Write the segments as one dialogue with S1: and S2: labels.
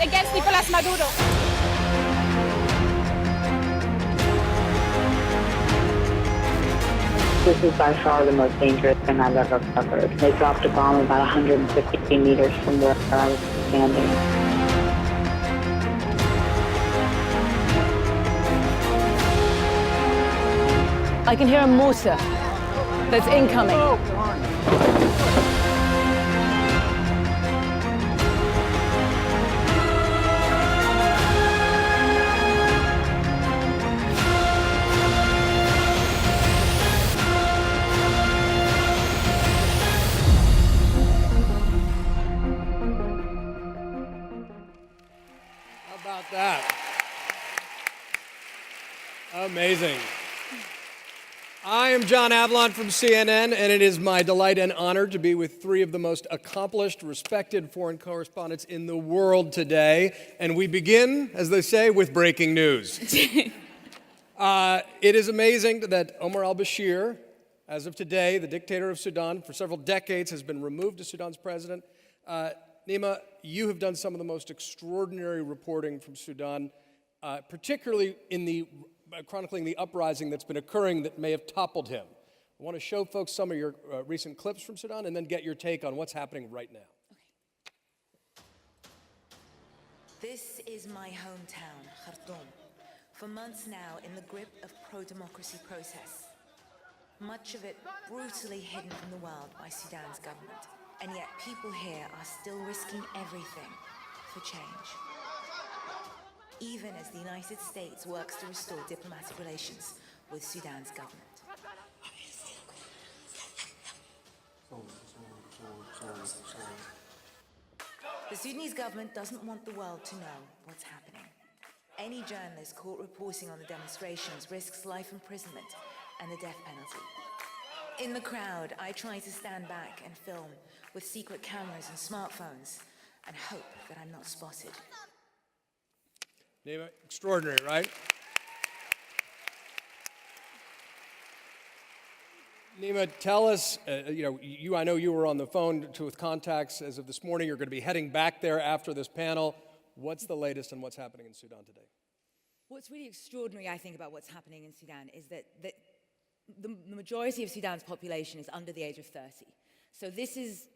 S1: against Nicolas Maduro.
S2: This is by far the most dangerous thing I've ever covered. They dropped a bomb about 150 meters from where I was standing.
S3: I can hear a mortar that's incoming.
S4: How about that? Amazing. I am John Avlon from CNN, and it is my delight and honor to be with three of the most accomplished, respected foreign correspondents in the world today. And we begin, as they say, with breaking news. It is amazing that Omar al-Bashir, as of today, the dictator of Sudan, for several decades, has been removed as Sudan's president. Nima, you have done some of the most extraordinary reporting from Sudan, particularly in the chronicling the uprising that's been occurring that may have toppled him. I want to show folks some of your recent clips from Sudan and then get your take on what's happening right now.
S5: This is my hometown, Khartoum, for months now in the grip of pro-democracy protests. Much of it brutally hidden from the world by Sudan's government, and yet people here are still risking everything for change. Even as the United States works to restore diplomatic relations with Sudan's government. The Sudanese government doesn't want the world to know what's happening. Any journalist caught reporting on the demonstrations risks life imprisonment and the death penalty. In the crowd, I try to stand back and film with secret cameras and smartphones and hope that I'm not spotted.
S4: Nima, extraordinary, right? Nima, tell us, I know you were on the phone with contacts as of this morning. You're going to be heading back there after this panel. What's the latest and what's happening in Sudan today?
S3: What's really extraordinary, I think, about what's happening in Sudan is that the majority of Sudan's population is under the age of 30. So this is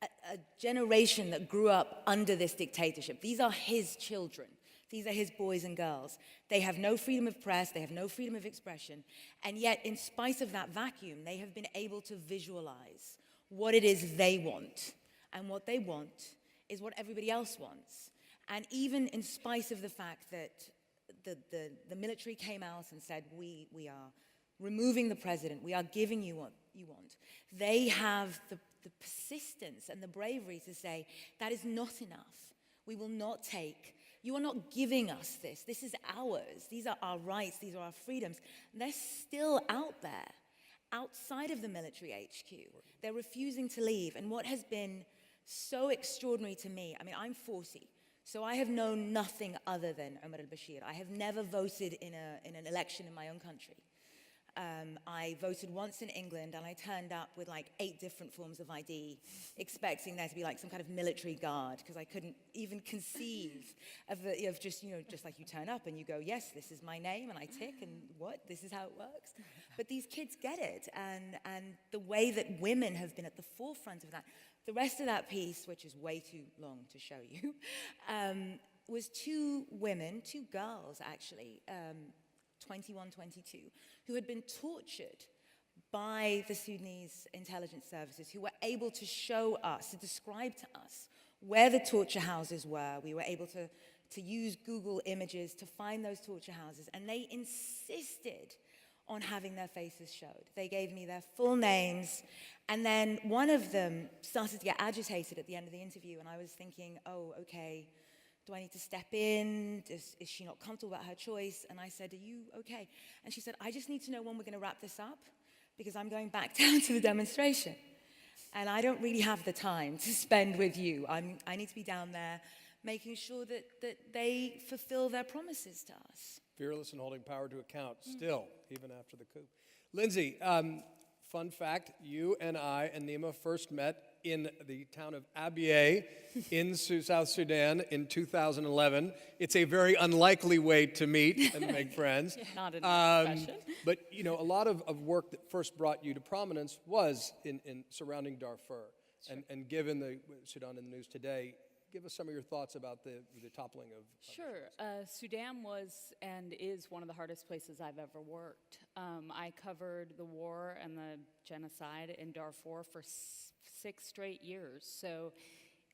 S3: a generation that grew up under this dictatorship. These are his children. These are his boys and girls. They have no freedom of press, they have no freedom of expression, and yet in spite of that vacuum, they have been able to visualize what it is they want. And what they want is what everybody else wants. And even in spite of the fact that the military came out and said, we are removing the president, we are giving you what you want, they have the persistence and the bravery to say, that is not enough. We will not take. You are not giving us this. This is ours. These are our rights. These are our freedoms. And they're still out there, outside of the military HQ. They're refusing to leave. And what has been so extraordinary to me, I mean, I'm 40, so I have known nothing other than Omar al-Bashir. I have never voted in an election in my own country. I voted once in England, and I turned up with like 8 different forms of ID, expecting there to be like some kind of military guard, because I couldn't even conceive of just like you turn up and you go, yes, this is my name, and I tick, and what? This is how it works. But these kids get it, and the way that women have been at the forefront of that. The rest of that piece, which is way too long to show you, was 2 women, 2 girls actually, 21, 22, who had been tortured by the Sudanese intelligence services, who were able to show us, to describe to us where the torture houses were. We were able to use Google images to find those torture houses, and they insisted on having their faces showed. They gave me their full names, and then one of them started to get agitated at the end of the interview, and I was thinking, oh, okay, do I need to step in? Is she not comfortable about her choice? And I said, are you okay? And she said, I just need to know when we're going to wrap this up, because I'm going back down to the demonstration. And I don't really have the time to spend with you. I need to be down there making sure that they fulfill their promises to us.
S4: Fearless and holding power to account, still, even after the coup. Lynsey, fun fact, you and I and Nima first met in the town of Abyei in South Sudan in 2011. It's a very unlikely way to meet and make friends.
S1: Not in that fashion.
S4: But you know, a lot of work that first brought you to prominence was in surrounding Darfur.
S1: Sure.
S4: And given the Sudan in the news today, give us some of your thoughts about the toppling of...
S1: Sure. Sudan was and is one of the hardest places I've ever worked. I covered the war and the genocide in Darfur for 6 straight years. So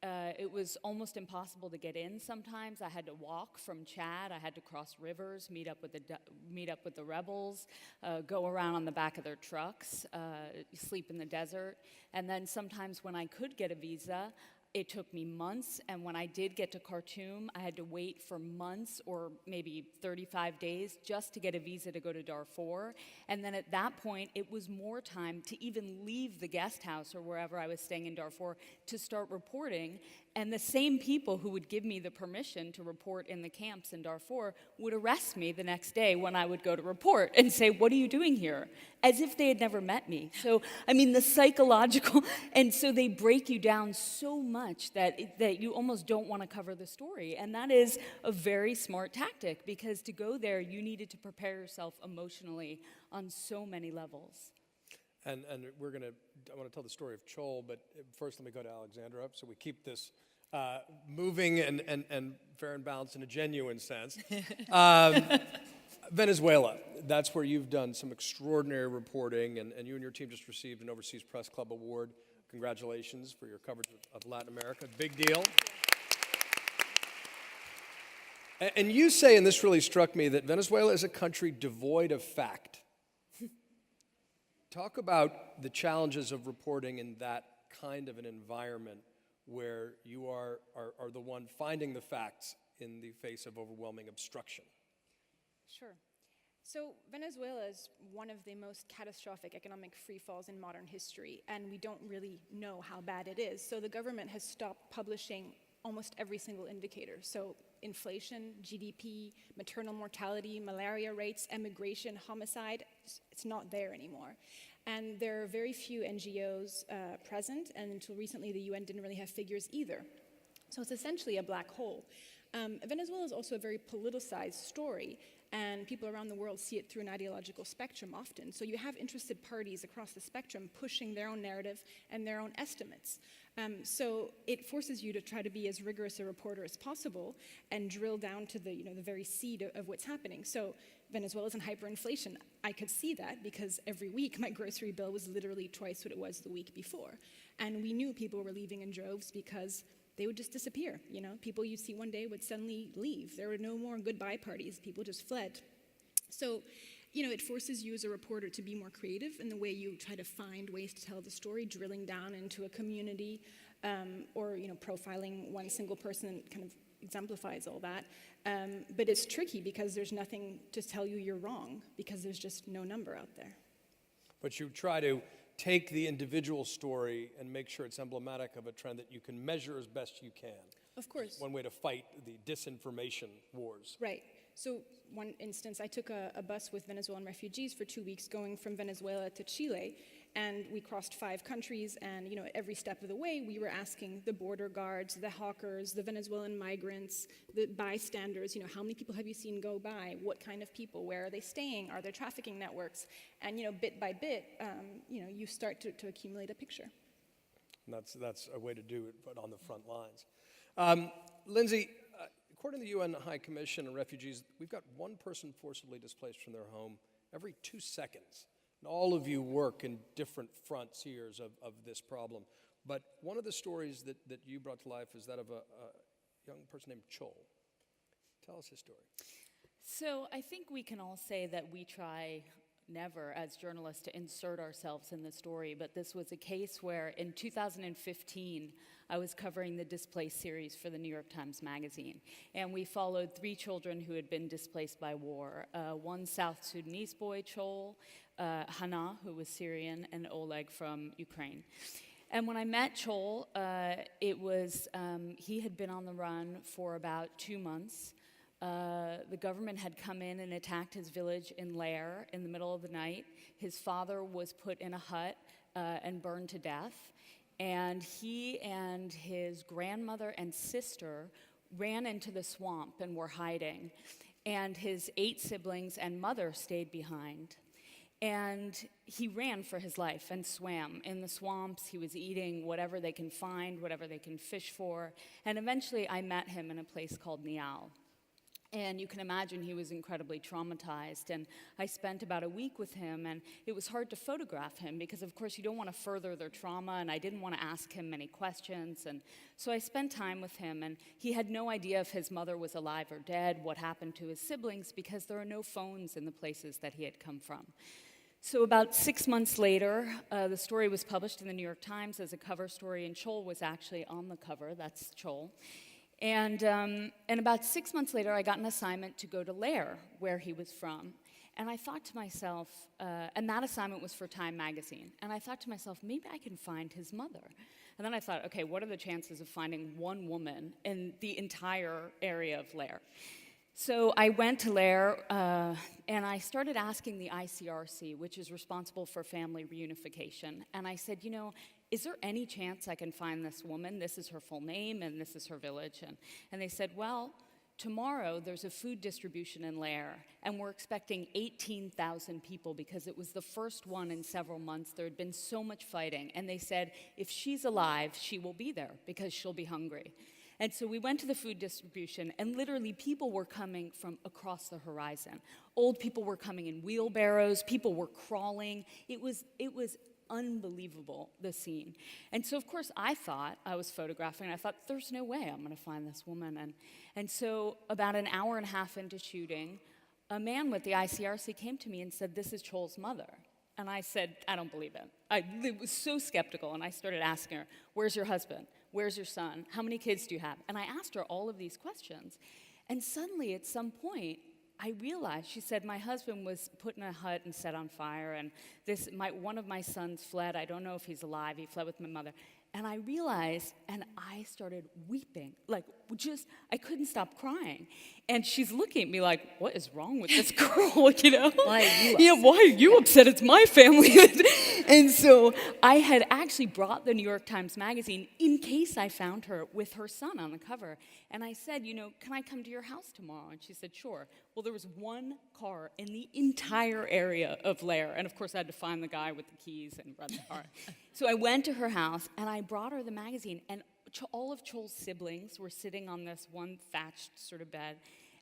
S1: it was almost impossible to get in sometimes. I had to walk from Chad. I had to cross rivers, meet up with the rebels, go around on the back of their trucks, sleep in the desert. And then sometimes when I could get a visa, it took me months, and when I did get to Khartoum, I had to wait for months or maybe 35 days just to get a visa to go to Darfur. And then at that point, it was more time to even leave the guest house or wherever I was staying in Darfur to start reporting. And the same people who would give me the permission to report in the camps in Darfur would arrest me the next day when I would go to report and say, "What are you doing here?" As if they had never met me. So, I mean, the psychological, and so they break you down so much that you almost don't want to cover the story. And that is a very smart tactic, because to go there, you needed to prepare yourself emotionally on so many levels.
S4: And I want to tell the story of Chol, but first let me go to Alexandra so we keep this moving and fair and balanced in a genuine sense. Venezuela, that's where you've done some extraordinary reporting, and you and your team just received an Overseas Press Club Award. Congratulations for your coverage of Latin America. Big deal. And you say, and this really struck me, that Venezuela is a country devoid of fact. Talk about the challenges of reporting in that kind of an environment where you are the one finding the facts in the face of overwhelming obstruction.
S6: Sure. So Venezuela is one of the most catastrophic economic freefalls in modern history, and we don't really know how bad it is. So the government has stopped publishing almost every single indicator. So inflation, GDP, maternal mortality, malaria rates, emigration, homicide, it's not there anymore. And there are very few NGOs present, and until recently the UN didn't really have figures either. So it's essentially a black hole. Venezuela is also a very politicized story, and people around the world see it through an ideological spectrum often. So you have interested parties across the spectrum pushing their own narrative and their own estimates. So it forces you to try to be as rigorous a reporter as possible and drill down to the very seed of what's happening. So Venezuela's in hyperinflation. I could see that because every week my grocery bill was literally twice what it was the week before. And we knew people were leaving in droves because they would just disappear. People you'd see one day would suddenly leave. There were no more goodbye parties. People just fled. So, it forces you as a reporter to be more creative in the way you try to find ways to tell the story, drilling down into a community, or profiling one single person that kind of exemplifies all that. But it's tricky because there's nothing to tell you you're wrong, because there's just no number out there.
S4: But you try to take the individual story and make sure it's emblematic of a trend that you can measure as best you can.
S6: Of course.
S4: One way to fight the disinformation wars.
S6: Right. So one instance, I took a bus with Venezuelan refugees for 2 weeks going from Venezuela to Chile, and we crossed 5 countries, and at every step of the way we were asking the border guards, the hawkers, the Venezuelan migrants, the bystanders, how many people have you seen go by? What kind of people? Where are they staying? Are there trafficking networks? And bit by bit, you start to accumulate a picture.
S4: And that's a way to do it, but on the front lines. Lynsey, according to the UN High Commission on Refugees, we've got one person forcibly displaced from their home every 2 seconds. And all of you work in different frontiers of this problem. But one of the stories that you brought to life is that of a young person named Chol. Tell us his story.
S1: So I think we can all say that we try never as journalists to insert ourselves in the story, but this was a case where in 2015, I was covering the Displaced series for the New York Times Magazine, and we followed 3 children who had been displaced by war. One South Sudanese boy, Chol, Hana, who was Syrian, and Oleg from Ukraine. And when I met Chol, he had been on the run for about 2 months. The government had come in and attacked his village in Lair in the middle of the night. His father was put in a hut and burned to death. And he and his grandmother and sister ran into the swamp and were hiding. And his 8 siblings and mother stayed behind. And he ran for his life and swam in the swamps. He was eating whatever they can find, whatever they can fish for. And eventually I met him in a place called Nial. And you can imagine he was incredibly traumatized. And I spent about a week with him, and it was hard to photograph him because, of course, you don't want to further their trauma, and I didn't want to ask him many questions. And so I spent time with him, and he had no idea if his mother was alive or dead, what happened to his siblings, because there are no phones in the places that he had come from. So about 6 months later, the story was published in the New York Times as a cover story, and Chol was actually on the cover. That's Chol. And about 6 months later, I got an assignment to go to Lair, where he was from. And I thought to myself, and that assignment was for Time magazine. And I thought to myself, maybe I can find his mother. And then I thought, okay, what are the chances of finding one woman in the entire area of Lair? So I went to Lair, and I started asking the ICRC, which is responsible for family reunification. And I said, is there any chance I can find this woman? This is her full name, and this is her village. And they said, well, tomorrow there's a food distribution in Lair, and we're expecting 18,000 people because it was the first one in several months. There had been so much fighting. And they said, if she's alive, she will be there because she'll be hungry. And so we went to the food distribution, and literally people were coming from across the horizon. Old people were coming in wheelbarrows. People were crawling. It was unbelievable, the scene. And so, of course, I thought, I was photographing, and I thought, there's no way I'm going to find this woman. And so about an hour and a half into shooting, a man with the ICRC came to me and said, this is Chol's mother. And I said, I don't believe it. I was so skeptical, and I started asking her, where's your husband? Where's your son? How many kids do you have? And I asked her all of these questions. And suddenly, at some point, I realized, she said, my husband was put in a hut and set on fire, and one of my sons fled. I don't know if he's alive. He fled with my mother. And I realized, and I started weeping, I couldn't stop crying. And she's looking at me like, what is wrong with this girl,
S3: Why are you upset?
S1: Yeah, why are you upset? It's my family. And so I had actually brought the New York Times magazine in case I found her with her son on the cover. And I said, can I come to your house tomorrow? And she said, sure. Well, there was one car in the entire area of Lair. And of course, I had to find the guy with the keys and run the car. So I went to her house, and I brought her the magazine. And all of Chol's siblings were sitting on this one thatched sort of bed.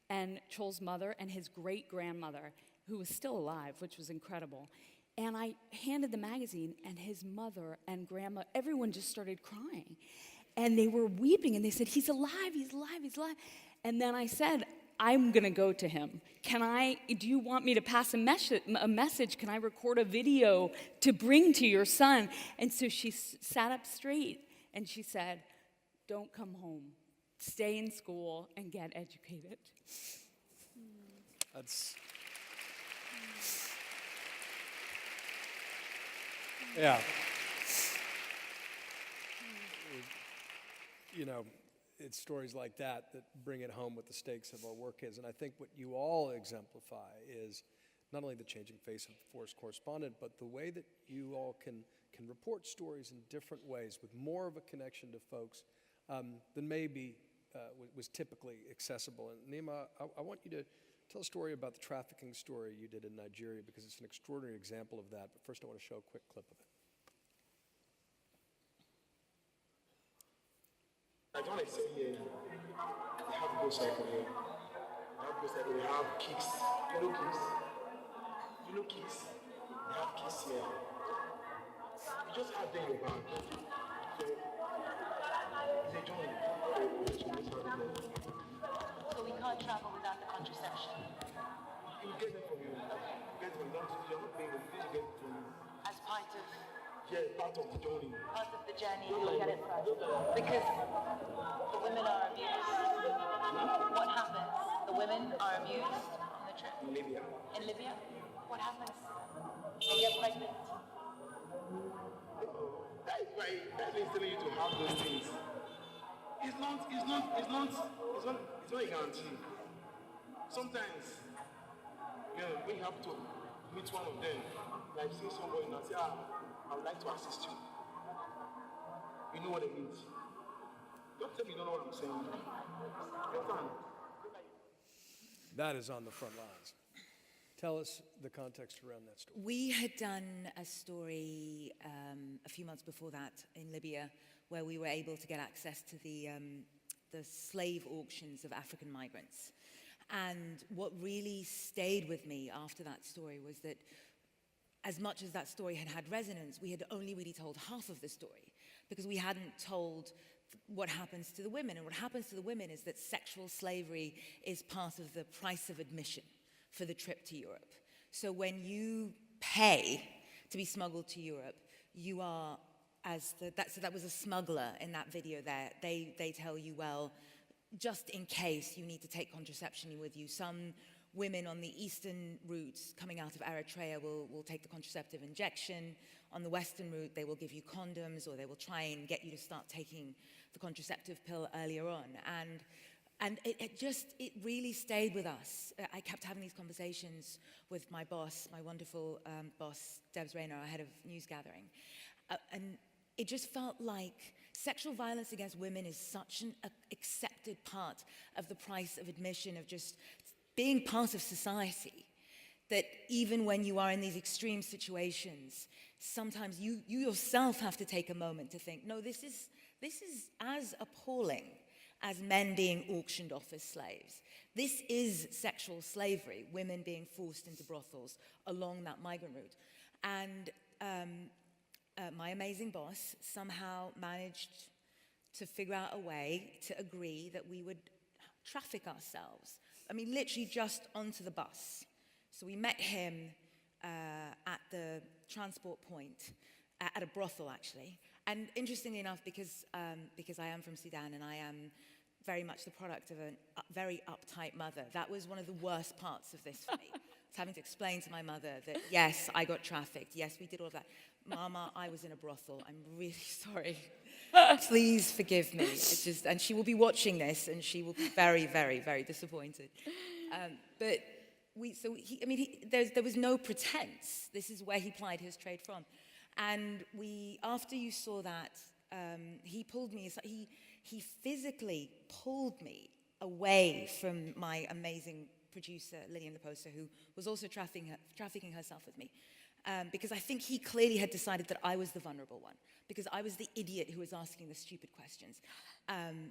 S1: And Chol's mother and his great-grandmother, who was still alive, which was incredible. And I handed the magazine, and his mother and grandma, everyone just started crying. And they were weeping, and they said, he's alive, he's alive, he's alive. And then I said, I'm going to go to him. Do you want me to pass a message? Can I record a video to bring to your son? And so she sat up straight, and she said, don't come home. Stay in school and get educated.
S4: That's... Yeah. It's stories like that bring it home what the stakes of our work is. And I think what you all exemplify is not only the changing face of the Force Correspondent, but the way that you all can report stories in different ways with more of a connection to folks than maybe was typically accessible. And Nima, I want you to tell a story about the trafficking story you did in Nigeria, because it's an extraordinary example of that. But first I want to show a quick clip of it.
S7: I don't want to say here, we have both sides here. We have both sides. We have kicks. You know kicks? We have kicks here. You just have them in your bag. So, they don't.
S5: So we can't travel without the contraception.
S7: You get them from you. Get them. You're not paying them. You get them from you.
S5: As part of
S7: Part of the journey.
S5: You'll get it first. Because the women are abused. What happens? The women are abused on the trip.
S7: In Libya.
S5: In Libya? What happens? They get pregnant.
S7: That is why that is telling you to have those things. It's not a guarantee. Sometimes, we have to meet one of them, like see somebody and say, I would like to assist you. You know what it means. Don't tell me you don't know what I'm saying. Get on.
S4: That is on the front lines. Tell us the context around that story.
S3: We had done a story a few months before that in Libya, where we were able to get access to the slave auctions of African migrants. And what really stayed with me after that story was that as much as that story had resonance, we had only really told half of the story, because we hadn't told what happens to the women. And what happens to the women is that sexual slavery is part of the price of admission for the trip to Europe. So when you pay to be smuggled to Europe, you are, so that was a smuggler in that video there. They tell you, well, just in case you need to take contraception with you. Some women on the eastern routes coming out of Eritrea will take the contraceptive injection. On the western route, they will give you condoms, or they will try and get you to start taking the contraceptive pill earlier on. And it really stayed with us. I kept having these conversations with my boss, my wonderful boss, Debs Rayner, our head of news gathering. And it just felt like sexual violence against women is such an accepted part of the price of admission, of just being part of society, that even when you are in these extreme situations, sometimes you yourself have to take a moment to think, no, this is as appalling as men being auctioned off as slaves. This is sexual slavery, women being forced into brothels along that migrant route. And my amazing boss somehow managed to figure out a way to agree that we would traffic ourselves. I mean, literally just onto the bus. So we met him at the transport point, at a brothel actually. And interestingly enough, because I am from Sudan and I am very much the product of a very uptight mother, that was one of the worst parts of this for me. I was having to explain to my mother that, yes, I got trafficked. Yes, we did all of that. Mama, I was in a brothel. I'm really sorry. Please forgive me. It's just, and she will be watching this, and she will be very, very, very disappointed. But there was no pretense. This is where he plied his trade from. And after you saw that, he pulled me, he physically pulled me away from my amazing producer, Lillian the Poster, who was also trafficking herself with me. Because I think he clearly had decided that I was the vulnerable one, because I was the idiot who was asking the stupid questions. And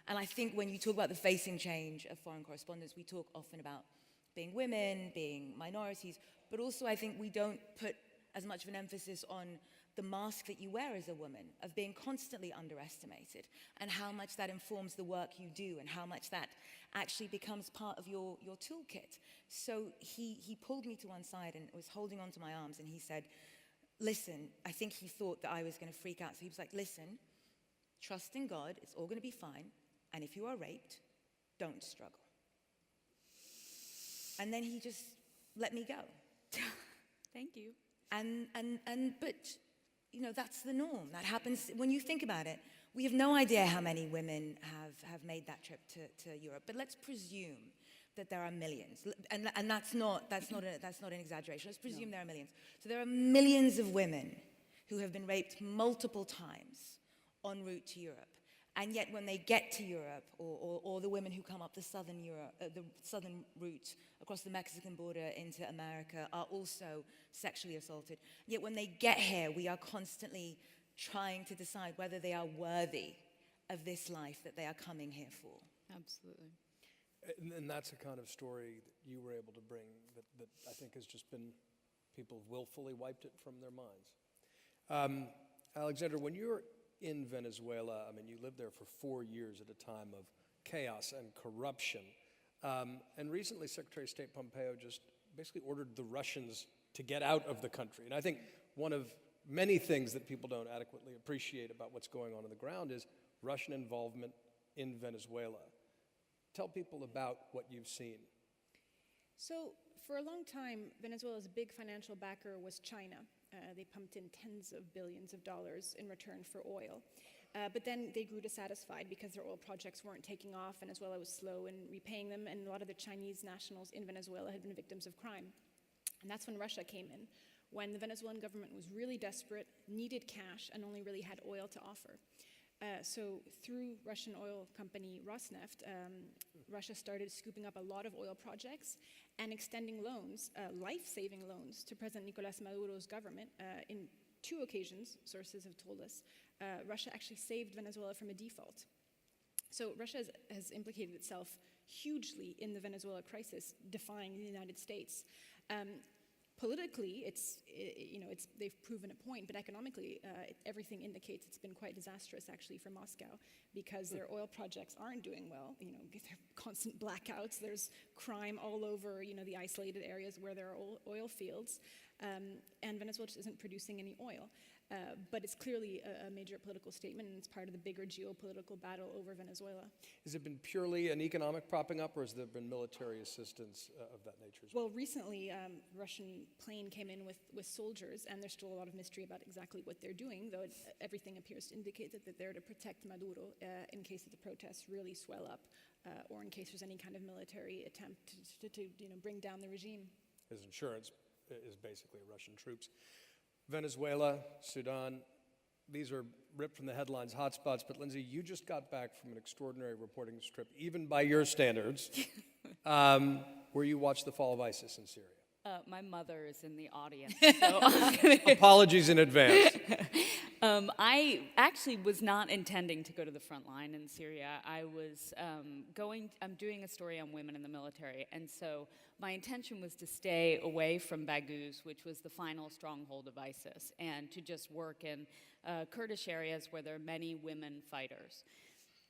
S3: I think when you talk about the facing change of foreign correspondents, we talk often about being women, being minorities, but also I think we don't put as much of an emphasis on the mask that you wear as a woman, of being constantly underestimated, and how much that informs the work you do, and how much that actually becomes part of your toolkit. So he pulled me to one side and was holding onto my arms, and he said, listen, I think he thought that I was going to freak out. So he was like, listen, trust in God, it's all going to be fine, and if you are raped, don't struggle. And then he just let me go.
S1: Thank you.
S3: But, you know, that's the norm. That happens when you think about it. We have no idea how many women have made that trip to Europe, but let's presume that there are millions, and that's not an exaggeration. Let's presume there are millions. So there are millions of women who have been raped multiple times en route to Europe, and yet when they get to Europe, or the women who come up the southern route across the Mexican border into America are also sexually assaulted. Yet when they get here, we are constantly trying to decide whether they are worthy of this life that they are coming here for.
S1: Absolutely.
S4: And that's a kind of story that you were able to bring that I think has just been, people have willfully wiped it from their minds. Alexandra, when you're in Venezuela, I mean, you lived there for 4 years at a time of chaos and corruption. And recently, Secretary of State Pompeo just basically ordered the Russians to get out of the country. And I think one of many things that people don't adequately appreciate about what's going on the ground is Russian involvement in Venezuela. Tell people about what you've seen.
S6: So for a long time, Venezuela's big financial backer was China. They pumped in tens of billions of dollars in return for oil. But then they grew dissatisfied because their oil projects weren't taking off. Venezuela was slow in repaying them, and a lot of the Chinese nationals in Venezuela had been victims of crime. And that's when Russia came in, when the Venezuelan government was really desperate, needed cash, and only really had oil to offer. So through Russian oil company Rosneft, Russia started scooping up a lot of oil projects and extending loans, life-saving loans, to President Nicolas Maduro's government. In 2 occasions, sources have told us, Russia actually saved Venezuela from a default. So Russia has implicated itself hugely in the Venezuela crisis, defying the United States. Politically, they've proven a point, but economically, everything indicates it's been quite disastrous, actually, for Moscow, because their oil projects aren't doing well. There are constant blackouts. There's crime all over, the isolated areas where there are oil fields, and Venezuela just isn't producing any oil. But it's clearly a major political statement, and it's part of the bigger geopolitical battle over Venezuela.
S4: Has it been purely an economic propping up, or has there been military assistance of that nature as well?
S6: Well, recently, Russian plane came in with soldiers, and there's still a lot of mystery about exactly what they're doing, though everything appears to indicate that they're there to protect Maduro in case that the protests really swell up, or in case there's any kind of military attempt to bring down the regime.
S4: His insurance is basically Russian troops. Venezuela, Sudan, these are ripped from the headlines, hotspots, but Lynsey, you just got back from an extraordinary reporting trip, even by your standards, where you watched the fall of ISIS in Syria.
S1: My mother is in the audience, so
S4: Apologies in advance.
S1: I actually was not intending to go to the front line in Syria. I was I'm doing a story on women in the military, and so my intention was to stay away from Baghouz, which was the final stronghold of ISIS, and to just work in Kurdish areas where there are many women fighters.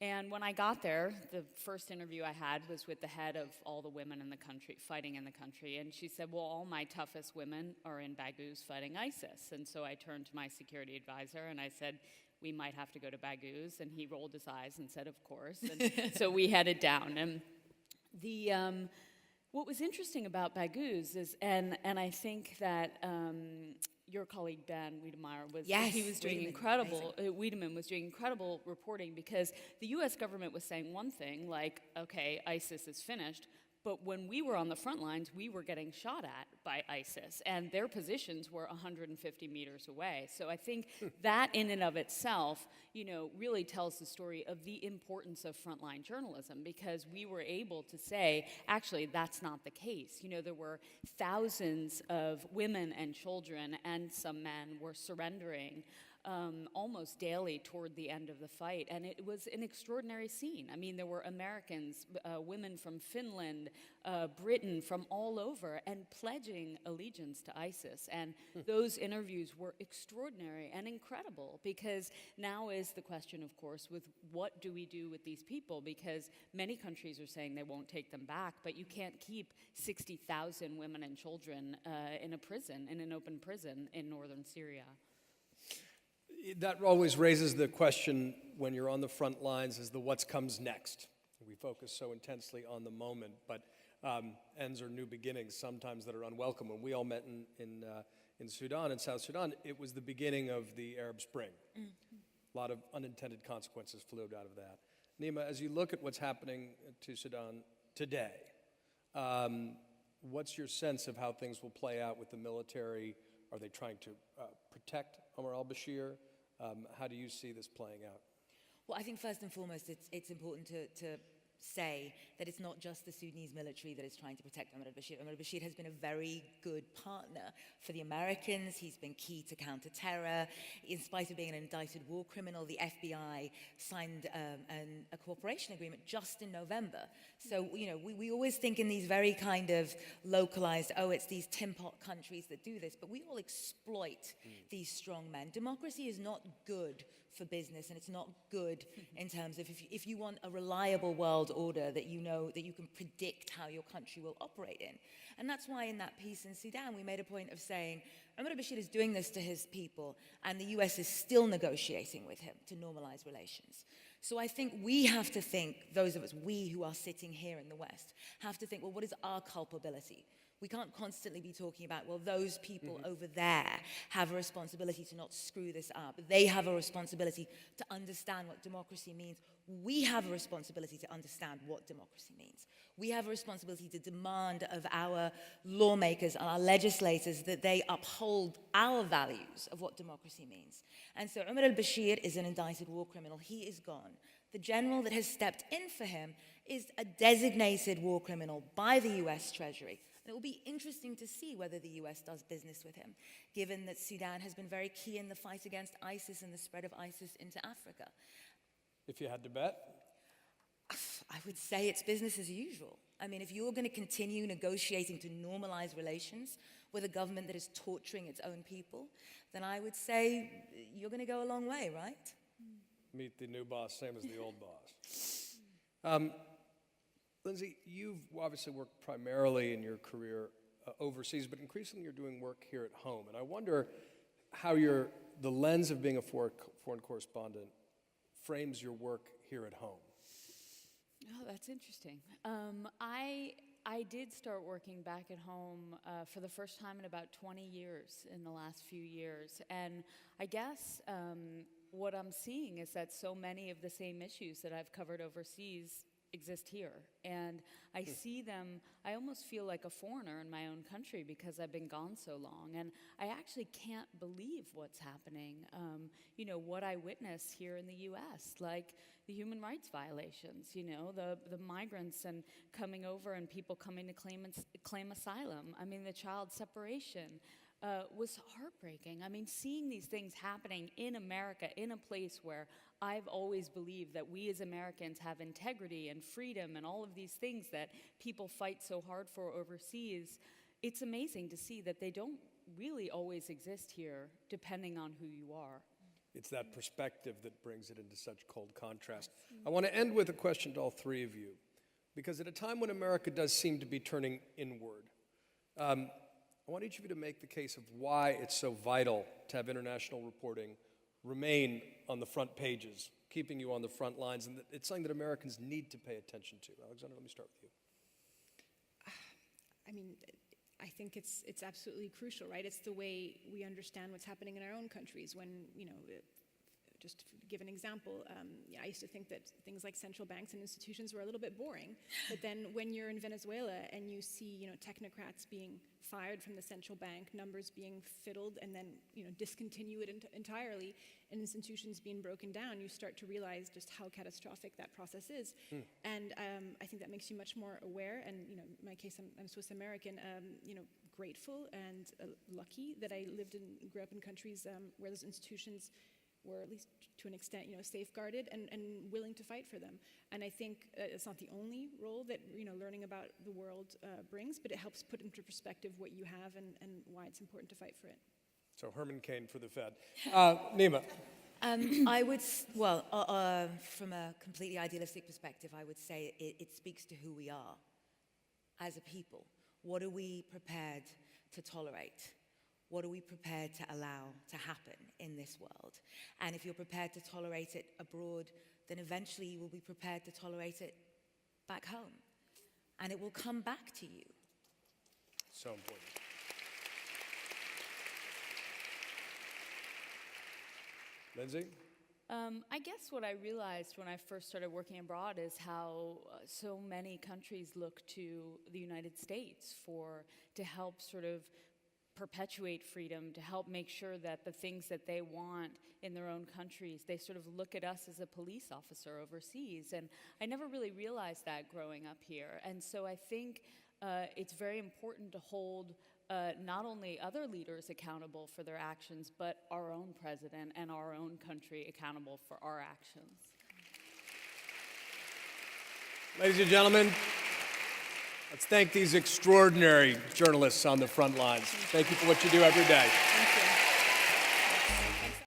S1: And when I got there, the first interview I had was with the head of all the women in the country, fighting in the country. And she said, well, all my toughest women are in Baghouz fighting ISIS. And so I turned to my security advisor and I said, we might have to go to Baghouz. And he rolled his eyes and said, of course. And so we headed down. And what was interesting about Baghouz is, and I think that your colleague Dan Wiedemann was doing incredible. Wiedemann was doing incredible reporting, because the U.S. government was saying one thing, like, okay, ISIS is finished, but when we were on the front lines, we were getting shot at by ISIS, and their positions were 150 meters away. So I think that in and of itself, really tells the story of the importance of frontline journalism, because we were able to say, actually, that's not the case. There were thousands of women and children, and some men were surrendering almost daily toward the end of the fight. And it was an extraordinary scene. I mean, there were Americans, women from Finland, Britain, from all over, and pledging allegiance to ISIS. And those interviews were extraordinary and incredible, because now is the question, of course, with what do we do with these people? Because many countries are saying they won't take them back, but you can't keep 60,000 women and children in a prison, in an open prison in northern Syria.
S4: That always raises the question when you're on the front lines, is the what comes next. We focus so intensely on the moment, but ends are new beginnings, sometimes that are unwelcome. When we all met in Sudan, in South Sudan, it was the beginning of the Arab Spring. A lot of unintended consequences flowed out of that. Nima, as you look at what's happening to Sudan today, what's your sense of how things will play out with the military? Are they trying to protect Omar al-Bashir? How do you see this playing out?
S3: Well, I think first and foremost, it's important to say that it's not just the Sudanese military that is trying to protect Omar al-Bashir. Omar al-Bashir has been a very good partner for the Americans. He's been key to counter-terror. In spite of being an indicted war criminal, the FBI signed a cooperation agreement just in November. So, we always think in these very kind of localized, it's these tin pot countries that do this, but we all exploit these strong men. Democracy is not good for business, and it's not good in terms of if you want a reliable world order that you know that you can predict how your country will operate in. And that's why in that piece in Sudan we made a point of saying Omar al-Bashir is doing this to his people, and the US is still negotiating with him to normalize relations. So I think we have to think, those of us, we who are sitting here in the West, have to think, well, what is our culpability? We can't constantly be talking about, well, those people over there have a responsibility to not screw this up. They have a responsibility to understand what democracy means. we have a responsibility to understand what democracy means. We have a responsibility to demand of our lawmakers and our legislators that they uphold our values of what democracy means. And so Umar al-Bashir is an indicted war criminal. He is gone. The general that has stepped in for him is a designated war criminal by the US Treasury. And it will be interesting to see whether the US does business with him, given that Sudan has been very key in the fight against ISIS and the spread of ISIS into Africa.
S4: If you had to bet?
S3: I would say it's business as usual. I mean, if you're going to continue negotiating to normalize relations with a government that is torturing its own people, then I would say you're going to go a long way, right?
S4: Meet the new boss, same as the old boss. Lynsey, you've obviously worked primarily in your career overseas, but increasingly you're doing work here at home. And I wonder how the lens of being a foreign correspondent frames your work here at home.
S1: Oh, that's interesting. I did start working back at home for the first time in about 20 years in the last few years. And I guess what I'm seeing is that so many of the same issues that I've covered overseas exist here. And I see them, I almost feel like a foreigner in my own country because I've been gone so long. And I actually can't believe what's happening. You know, what I witness here in the US, like the human rights violations, you know, the migrants and coming over and people coming to claim asylum. I mean, the child separation was heartbreaking. I mean, seeing these things happening in America, in a place where I've always believed that we as Americans have integrity and freedom and all of these things that people fight so hard for overseas, it's amazing to see that they don't really always exist here, depending on who you are.
S4: It's that perspective that brings it into such cold contrast. I want to end with a question to all three of you, because at a time when America does seem to be turning inward, I want each of you to make the case of why it's so vital to have international reporting remain on the front pages, keeping you on the front lines, and that it's something that Americans need to pay attention to. Alexandra, let me start with you.
S6: I mean, I think it's absolutely crucial, right? It's the way we understand what's happening in our own countries. When, you know, just to give an example, I used to think that things like central banks and institutions were a little bit boring. But then when you're in Venezuela and you see, you know, technocrats being fired from the central bank, numbers being fiddled, and then, you know, discontinue it entirely, and institutions being broken down, you start to realize just how catastrophic that process is. And I think that makes you much more aware. And, you know, in my case, I'm Swiss American. You know, grateful and lucky that I lived and grew up in countries where those institutions were, at least to an extent, you know, safeguarded and willing to fight for them. And I think it's not the only role that, you know, learning about the world brings, but it helps put into perspective what you have and why it's important to fight for it.
S4: So Herman Cain for the Fed. Nima.
S3: I would, from a completely idealistic perspective, I would say it speaks to who we are as a people. What are we prepared to tolerate? What are we prepared to allow to happen in this world? And if you're prepared to tolerate it abroad, then eventually you will be prepared to tolerate it back home. And it will come back to you.
S4: So important. Lynsey?
S1: I guess what I realized when I first started working abroad is how so many countries look to the United States to help sort of perpetuate freedom, to help make sure that the things that they want in their own countries, they sort of look at us as a police officer overseas. And I never really realized that growing up here. And so I think it's very important to hold not only other leaders accountable for their actions, but our own president and our own country accountable for our actions.
S4: Ladies and gentlemen, let's thank these extraordinary journalists on the front lines. Thank you for what you do every day.
S1: Thank you.